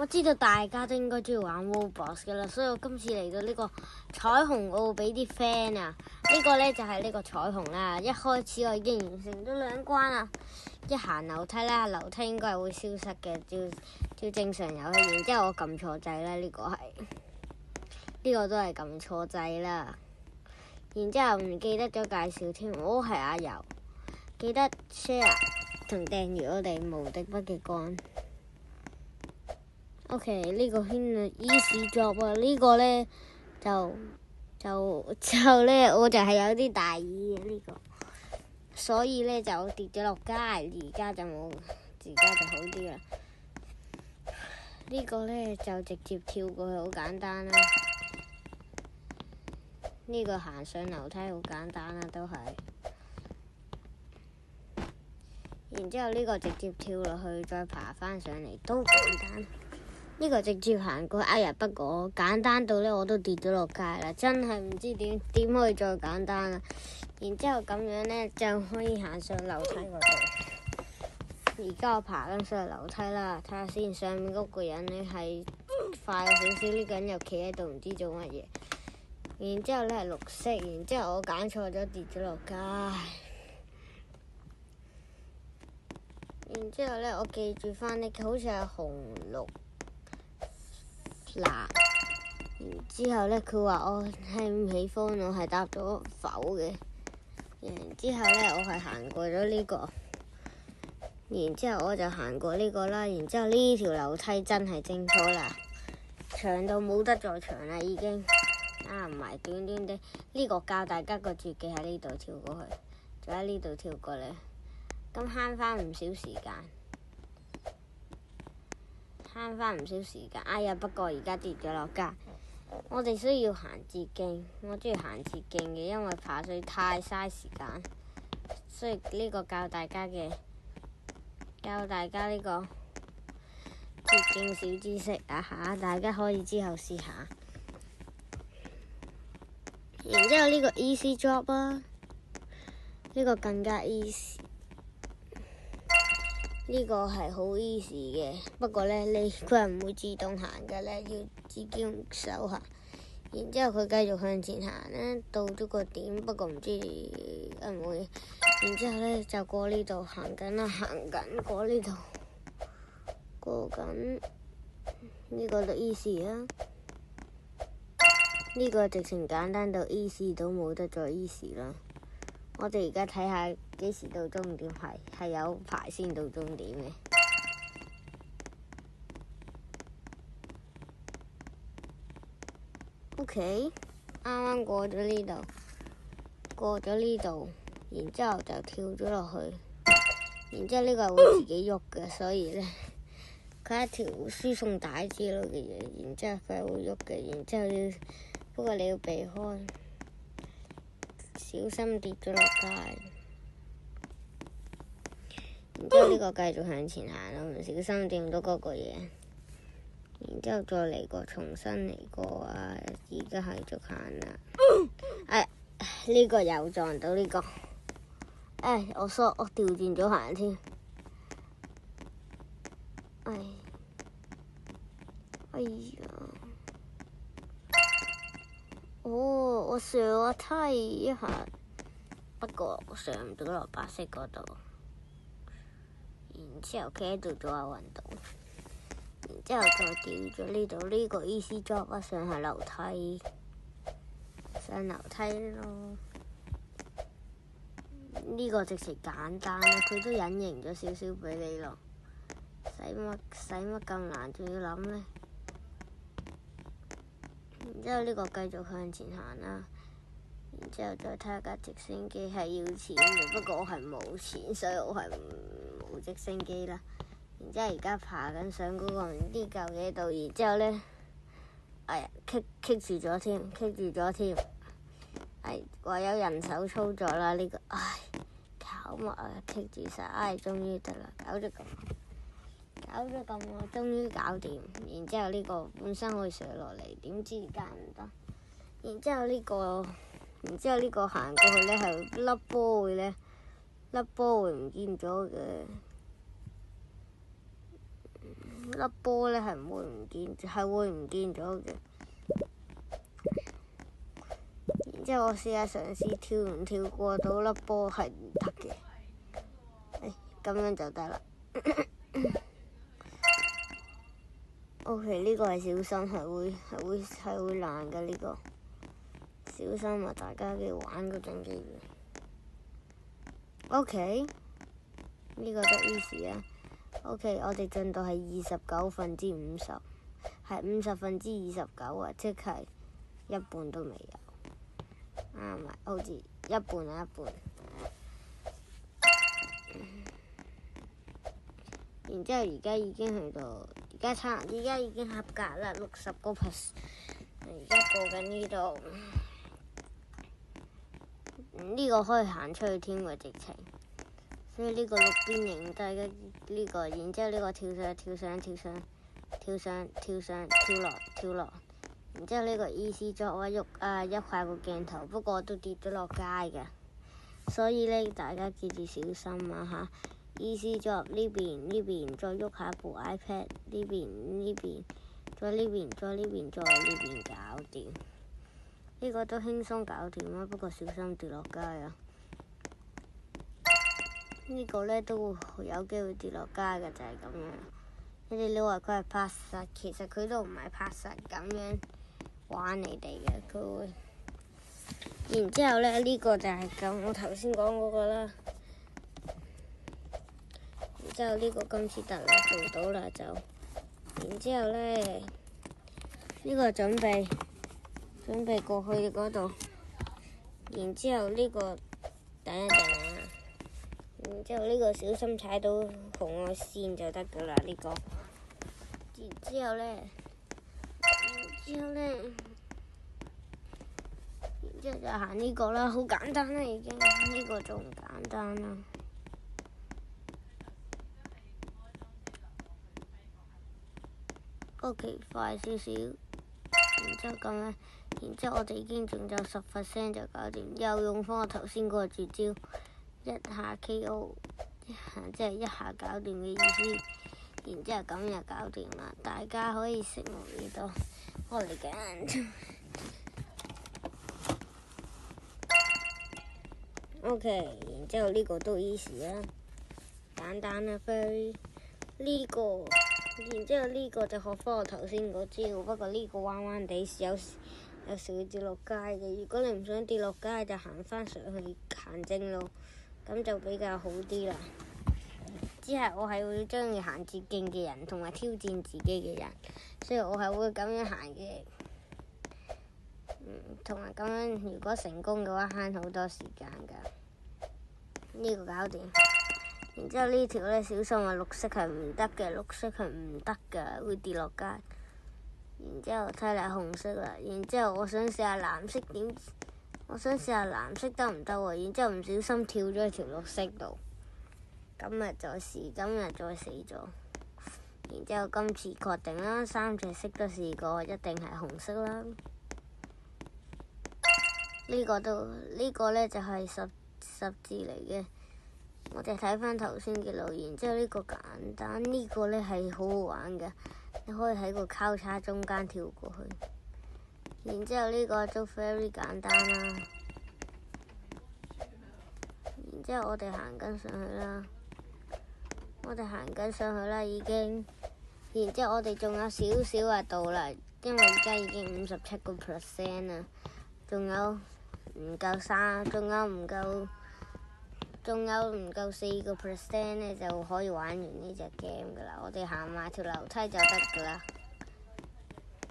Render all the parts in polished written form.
我知道大家都應該中意玩 Roblox 嘅啦，所以我今次嚟到呢個彩虹奧比啲 friend 啊，呢個呢就係呢個彩虹啦。一開始我已經完成咗2關啦，一行樓梯啦，樓梯應該係會消失嘅，照正常遊戲。然之後我撳錯掣啦，呢個都係撳錯掣啦。然之後唔記得咗介紹添，我係阿柔，記得 share 同訂閱我哋無敵筆記杆。OK， 呢個圈啊 easy job 啊，呢個呢就呢，我就係有啲大意嘅呢個，所以呢就跌咗落街，而家就冇，而家就好啲啦。呢個呢就直接跳過去，好簡單啦。呢個行上樓梯好簡單啦，都係。然之後呢個直接跳落去，再爬翻上嚟都簡單。呢個直接行過，哎呀！不過簡單到呢，我都跌咗落街啦，真係唔知點可以再簡單啦。然之後咁樣呢，就可以行上樓梯嗰度。而家我爬緊上樓梯啦，睇下先，上面嗰個人呢係快少少，呢個人又企喺度唔知做乜嘢。然之後呢係綠色，然之後我揀錯咗，跌咗落街。然之後呢，我記住翻呢，好似係紅綠藍。然之後呢，佢話我係唔喜歡，我係答咗否嘅。然之後呢，我係行過咗呢個。然之後我就行過呢個啦。然之後呢條樓梯真係精彩啦，長到冇得再長啦已經。唔係短短的。呢個教大家個絕技喺呢度跳過去，就喺呢度跳過嚟。咁慳翻唔少時間，哎呀！不過而家跌咗落街，我哋需要行捷徑。我中意行捷徑嘅，因為爬水太嘥時間，所以呢個教大家呢個捷徑小知識啊，大家可以之後試下。然之後呢個 easy job 啊，呢個更加 easy。呢個係好 easy 嘅，不過呢，佢係唔會自動行嘅呢，要自己用手行。然之後佢繼續向前行呢，到咗個點，不過唔知會唔會。然之後呢，就過呢度行緊啦，過呢度，過緊呢個就 easy 啦。呢個直情簡單到 easy 到冇得再 easy 啦。我哋而家睇下幾時到終點，係有排先到終點嘅。OK，啱啱過咗呢度，然之後就跳咗落去。然之後呢個係會自己喐嘅，所以呢，佢係一條輸送帶之類嘅嘢。然之後佢係會喐嘅，然之後不過你要避開。小心跌咗落街，然之後呢個繼續向前行咯，唔小心掂到嗰個嘢，然之後再嚟過，重新嚟過啊！而家繼續行啦，呢個又撞到呢個，我調轉咗行添，哎呀！我上咗梯一下，不過我上唔到落白色嗰度。然之後企喺度做下運動，然之後再掉咗呢度。呢個 easy job 上下樓梯，咯。呢個直情簡單啦，佢都隱形咗少少俾你咯。使乜咁難，仲要諗呢？然之後呢個繼續向前行啦，然之後再睇下架直升機係要錢嘅，不過我係冇錢，所以我係冇直升機啦。然之後而家爬緊上嗰個唔知舊嘢度，然之後呢，棘住咗添，唯有人手操作啦呢個，搞乜啊，棘住晒，終於得啦，搞咗咁耐，終於搞掂。然之後呢個本身可以上落嚟，點知而家唔得。然之後呢個行過去呢，係粒波會唔見咗嘅。粒波咧係唔會唔見，係會唔見咗嘅。然之後我試下嘗試跳唔跳過到粒波係唔得嘅。咁樣就得啦。OK， 呢個係小心，係會爛嘅呢個。小心啊！大家嘅玩嗰陣記住。OK， 呢個都 easy 啊。OK， 我哋進度係29%，係50%29啊，即係一半都未有。唔係，好似一半啊，一半。然之後而家已經去到，而家已經合格啦，60%。而家過緊呢度。呢個可以行出去添喎，直情。所以呢個六邊形，大家呢個，然之後呢個跳落，然之後呢個 easy drop 我喐下個鏡頭，不過都跌咗落街嘅。所以呢，大家記住小心啊嚇 ！easy drop 呢邊，再喐下部 iPad 呢邊，再呢邊搞掂。呢個都輕鬆搞掂啦，不過小心跌落街啊！呢個呢都會有機會跌落街嘅，就係咁樣。你哋以為佢係拍實，其實佢都唔係拍實咁樣玩你哋嘅，佢會。然之後呢，呢個就係咁我頭先講嗰個啦。然之後呢個今次得啦，做到啦就。然之後呢，呢個準備過去嗰度，然之後呢個等一等啊，然之後呢個小心踩到紅外線就得噶啦呢個，然之後就行呢個啦，好簡單啦已經，呢個仲簡單啦。OK， 快少少。然之後咁樣，然之後我哋已經仲有10%就搞掂，又用翻我頭先嗰個絕招，一下 KO， 即係一下搞掂嘅意思。然之後咁就搞掂啦，大家可以拭目以待。我嚟緊。OK， 然之後呢個都 easy 啦，簡單啦飛呢個。然之後呢個就學翻我頭先嗰招，不過呢個彎彎地有時會跌落街嘅。如果你唔想跌落街，就行翻上去行正路，咁就比較好啲啦。之後我係會中意行捷徑嘅人，同埋挑戰自己嘅人，所以我係會咁樣行嘅。同埋咁樣，如果成功嘅話，慳好多時間㗎。呢個搞掂。然之後呢條呢，小心啊！綠色係唔得嘅，會跌落街。然之後睇嚟紅色啦，然之後我想試下藍色得唔得喎？然之後唔小心跳咗喺條綠色度，今日再死咗。然之後今次確定啦，3隻色都試過，一定係紅色啦。呢個呢就係十字嚟嘅。我哋睇翻頭先嘅留言，之後呢個簡單，呢個呢係好好玩嘅，你可以喺個交叉中間跳過去。然之後呢個都 very 簡單啦。然之後我哋行緊上去啦，已經。然之後我哋仲有少少啊到啦，因為而家已經57%啦，仲有唔夠4% 呢，就可以玩完呢隻 game 噶啦。我哋行埋條樓梯就得噶啦。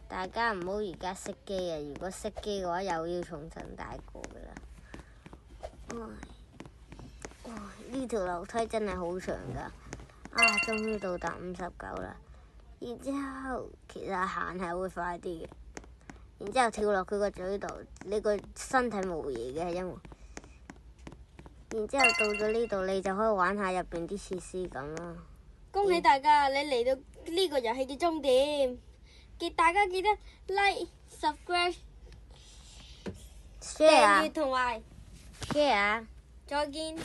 大家唔好而家熄機啊！如果熄機嘅話，又要重新大過噶啦。呢條樓梯真係好長噶。終於到達59啦。然之後其實行係會快啲嘅。然之後跳落佢個嘴度，你個身體冇嘢嘅，因為。然之後到咗呢度，你就可以玩下入邊啲設施咁啦。恭喜大家，你嚟到呢個遊戲嘅終點。大家記得 like、subscribe、訂閱同埋 share。再見。